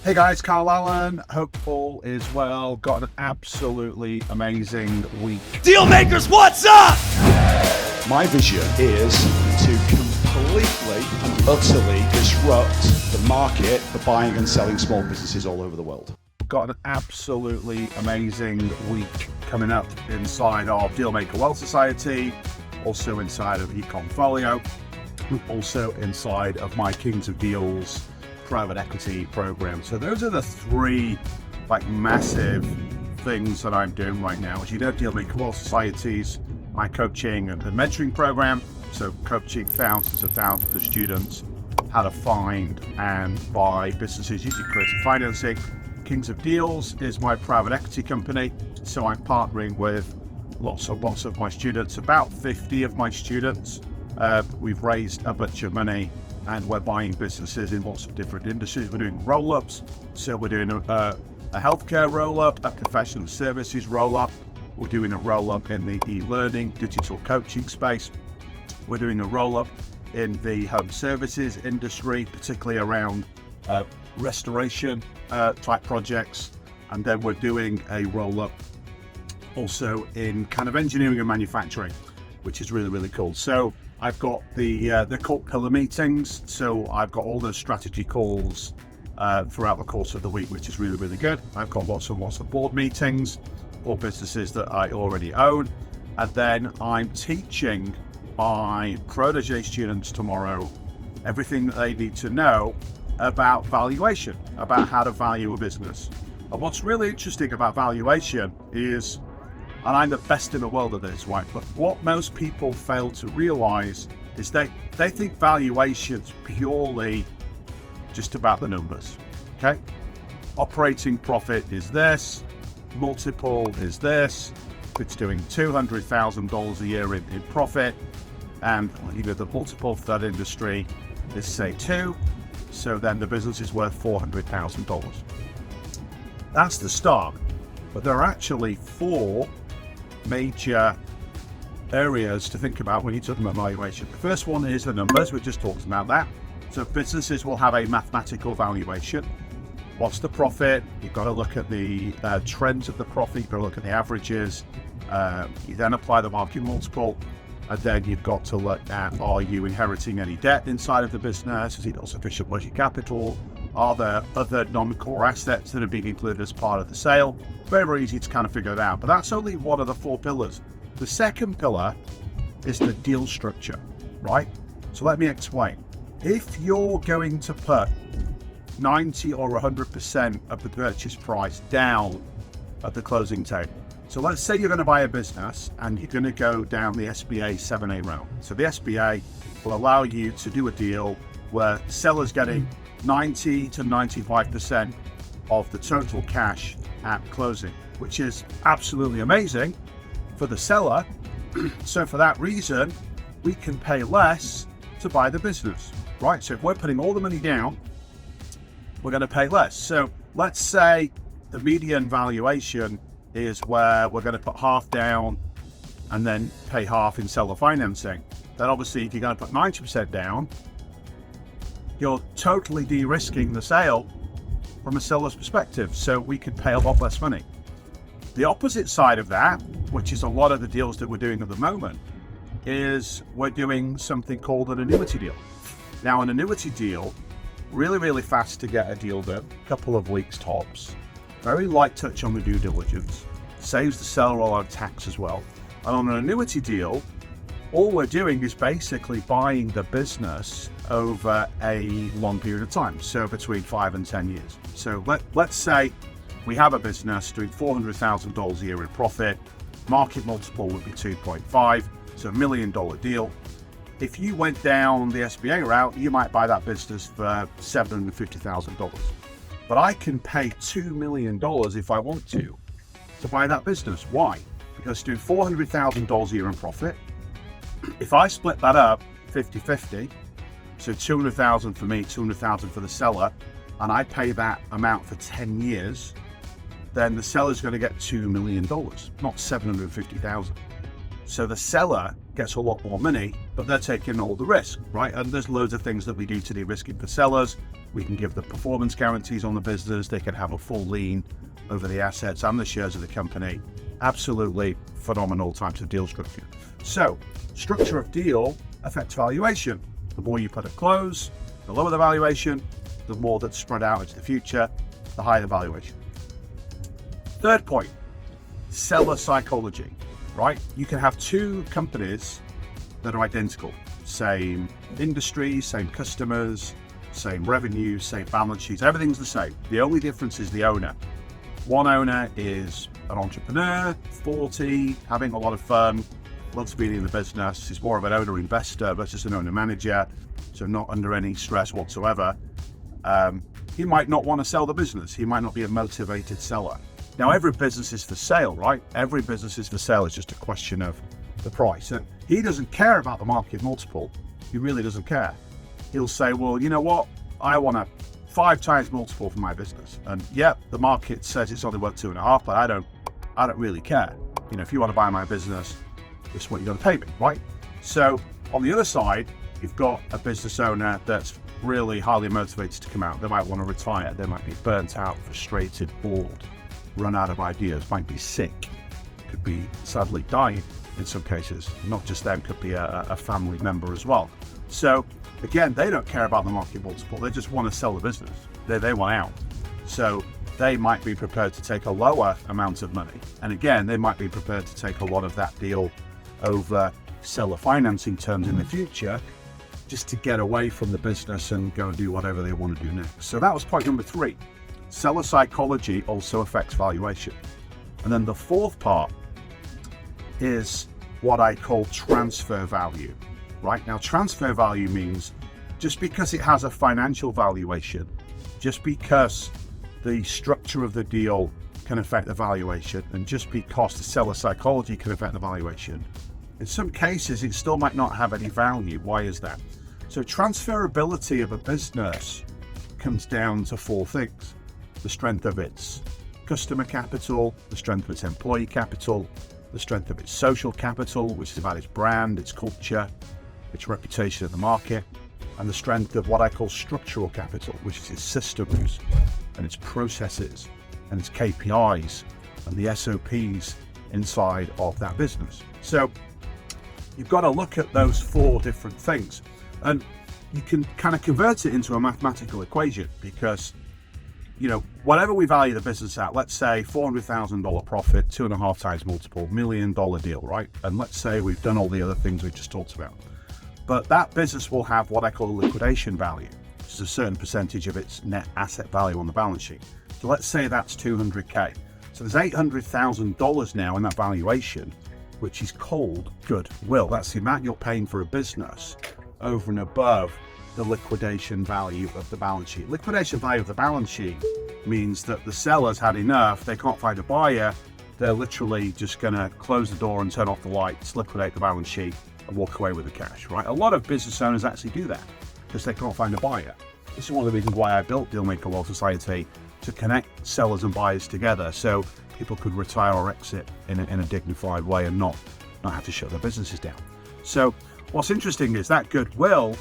Hey guys, Carl Allen. Hope all is well. Got an absolutely amazing week. Dealmakers, what's up? My vision is to completely and utterly disrupt the market for buying and selling small businesses all over the world. Got an absolutely amazing week coming up inside of Dealmaker Wealth Society, also inside of eComm Folio, also inside of my Kings of Deals private equity program. So those are the three massive things that I'm doing right now. As you know, Dealmaker Wealth Societies, my coaching and mentoring program. So coaching thousands of students how to find and buy businesses using creative financing. Kings of Deals is my private equity company. So I'm partnering with lots of my students, about 50 of my students. We've raised a bunch of money and we're buying businesses in lots of different industries. We're doing roll-ups. So we're doing a healthcare roll-up, a professional services roll-up. We're doing a roll-up in the e-learning, digital coaching space. We're doing a roll-up in the home services industry, particularly around restoration type projects. And then we're doing a roll-up also in kind of engineering and manufacturing, which is really, really cool. So I've got they're called pillar meetings. So I've got all those strategy calls throughout the course of the week, which is really, really good. I've got lots of board meetings for businesses that I already own. And then I'm teaching my protege students tomorrow everything that they need to know about valuation, about how to value a business. And what's really interesting about valuation is, and I'm the best in the world at this, right? But what most people fail to realize is they think valuation's purely just about the numbers, okay? Operating profit is this, multiple is this. If it's doing $200,000 a year in profit, and either the multiple for that industry is say 2, so then the business is worth $400,000. That's the start, but there are actually 4 major areas to think about when you're talking about valuation. The first one is the numbers. We just talked about that. So businesses will have a mathematical valuation. What's the profit? You've got to look at the trends of the profit. You've got to look at the averages. You then apply the market multiple, and then you've got to look at, are you inheriting any debt inside of the business? Is it not sufficient working capital? Are there other non-core assets that are being included as part of the sale? Very, very easy to kind of figure it out, but that's only one of the 4 pillars. The second pillar is the deal structure, right? So let me explain. If you're going to put 90 or 100% of the purchase price down at the closing table, so let's say you're going to buy a business and you're going to go down the SBA 7A route. So the SBA will allow you to do a deal where seller's getting 90 to 95% of the total cash at closing, which is absolutely amazing for the seller. So for that reason, we can pay less to buy the business, right? So if we're putting all the money down, we're going to pay less. So let's say the median valuation is where we're going to put half down and then pay half in seller financing. Then obviously if you're going to put 90% down, you're totally de-risking the sale from a seller's perspective. So we could pay a lot less money. The opposite side of that, which is a lot of the deals that we're doing at the moment, is we're doing something called an annuity deal. Now an annuity deal, really, really fast to get a deal done, a couple of weeks tops. Very light touch on the due diligence, saves the seller a lot of tax as well. And on an annuity deal, all we're doing is basically buying the business over a long period of time, so between 5 and 10 years. So let's say we have a business doing $400,000 a year in profit, market multiple would be 2.5, so $1 million deal. If you went down the SBA route, you might buy that business for $750,000. But I can pay $2 million if I want to buy that business. Why? Because to do $400,000 a year in profit, if I split that up 50-50, so $200,000 for me, $200,000 for the seller, and I pay that amount for 10 years, then the seller's going to get $2 million, not $750,000. So the seller gets a lot more money, but they're taking all the risk, right? And there's loads of things that we do to de-risk it for sellers. We can give the performance guarantees on the business. They can have a full lien over the assets and the shares of the company. Absolutely phenomenal types of deal structure. So, structure of deal affects valuation. The more you put at close, the lower the valuation, the more that's spread out into the future, the higher the valuation. Third point, seller psychology, right? You can have two companies that are identical, same industry, same customers, same revenue, same balance sheets, everything's the same. The only difference is the owner. One owner is an entrepreneur, 40, having a lot of fun, loves being in the business. He's more of an owner investor versus an owner manager, so not under any stress whatsoever. He might not want to sell the business. He might not be a motivated seller. Now, every business is for sale, right? Every business is for sale. It's just a question of the price. And he doesn't care about the market multiple. He really doesn't care. He'll say, well, you know what? I want a 5 times multiple for my business. And yeah, the market says it's only worth 2.5, but I don't really care. You know, if you want to buy my business, this is what you're going to pay me, right? So on the other side, you've got a business owner that's really highly motivated to come out. They might want to retire. They might be burnt out, frustrated, bored, run out of ideas, might be sick, could be sadly dying in some cases. Not just them, could be a family member as well. So again, they don't care about the market multiple. They just want to sell the business. They want out. So they might be prepared to take a lower amount of money. And again, they might be prepared to take a lot of that deal over seller financing terms in the future, just to get away from the business and go and do whatever they want to do next. So that was point number 3. Seller psychology also affects valuation. And then the fourth part is what I call transfer value. Right now, transfer value means just because it has a financial valuation, just because the structure of the deal can affect the valuation, and just because the seller psychology can affect the valuation, in some cases it still might not have any value. Why is that? So transferability of a business comes down to 4 things: the strength of its customer capital, the strength of its employee capital, the strength of its social capital, which is about its brand, its culture, its reputation in the market, and the strength of what I call structural capital, which is its systems and its processes and its KPIs and the SOPs inside of that business. So you've got to look at those 4 different things, and you can kind of convert it into a mathematical equation, because you know, whatever we value the business at, let's say $400,000 profit, 2.5 times multiple, $1 million deal, right? And let's say we've done all the other things we've just talked about. But that business will have what I call a liquidation value, which is a certain percentage of its net asset value on the balance sheet. So let's say that's 200K. So there's $800,000 now in that valuation, which is called goodwill. That's the amount you're paying for a business over and above the liquidation value of the balance sheet. Liquidation value of the balance sheet means that the seller's had enough, they can't find a buyer, they're literally just going to close the door and turn off the lights, liquidate the balance sheet, and walk away with the cash, right? A lot of business owners actually do that because they can't find a buyer. This is one of the reasons why I built Dealmaker Wealth Society, to connect sellers and buyers together so people could retire or exit in a dignified way and not have to shut their businesses down. So what's interesting is that goodwill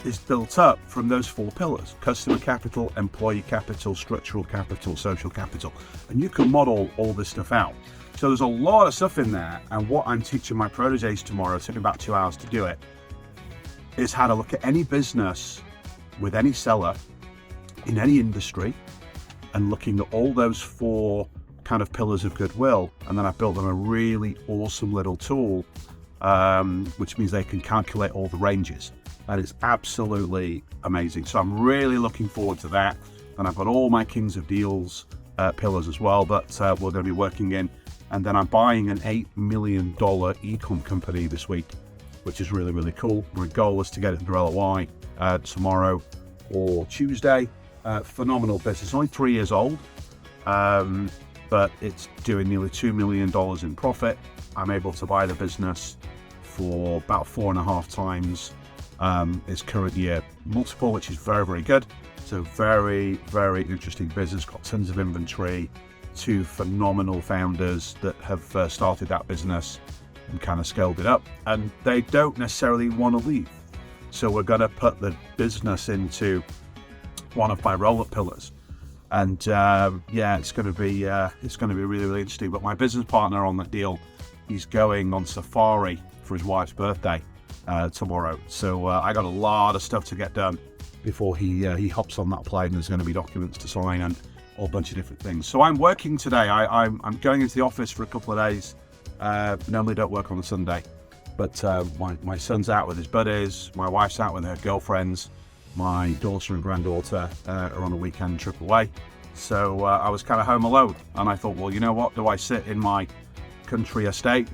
is built up from those 4 pillars: customer capital, employee capital, structural capital, social capital. And you can model all this stuff out. So there's a lot of stuff in there, and what I'm teaching my proteges tomorrow, it's taking about 2 hours to do it, is how to look at any business with any seller in any industry and looking at all those 4 kind of pillars of goodwill. And then I've built them a really awesome little tool, which means they can calculate all the ranges. That is absolutely amazing. So I'm really looking forward to that. And I've got all my Kings of Deals pillars as well that we're going to be working in. And then I'm buying an $8 million eComm company this week, which is really, really cool. My goal is to get it under LOI tomorrow or Tuesday. Phenomenal business, only 3 years old, but it's doing nearly $2 million in profit. I'm able to buy the business for about 4.5 times its current year multiple, which is very, very good. So very, very interesting business, got tons of inventory, 2 phenomenal founders that have started that business and kind of scaled it up, and they don't necessarily want to leave. So we're going to put the business into one of my roll-up pillars. And yeah, it's going to be really, really interesting. But my business partner on that deal, he's going on safari for his wife's birthday tomorrow. So I got a lot of stuff to get done before he hops on that plane. There's going to be documents to sign and a whole bunch of different things. So I'm working today. I'm going into the office for a couple of days. Normally don't work on a Sunday, but my son's out with his buddies, my wife's out with her girlfriends, my daughter and granddaughter are on a weekend trip away. So I was kind of home alone, and I thought, well, you know what, do I sit in my country estate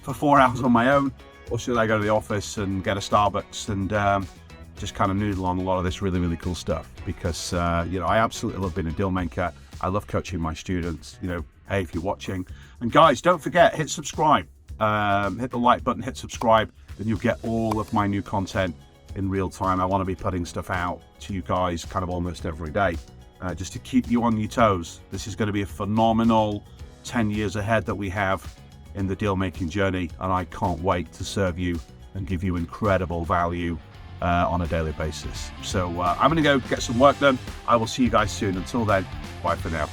for 4 hours on my own, or should I go to the office and get a Starbucks and just kind of noodle on a lot of this really, really cool stuff? Because you know, I absolutely love being a deal maker. I love coaching my students. You know, hey, if you're watching, and guys, don't forget, hit subscribe, hit the like button, hit subscribe, then you'll get all of my new content in real time. I want to be putting stuff out to you guys kind of almost every day, just to keep you on your toes. This is going to be a phenomenal 10 years ahead that we have in the deal making journey, and I can't wait to serve you and give you incredible value on a daily basis. So I'm going to go get some work done. I will see you guys soon. Until then, bye for now.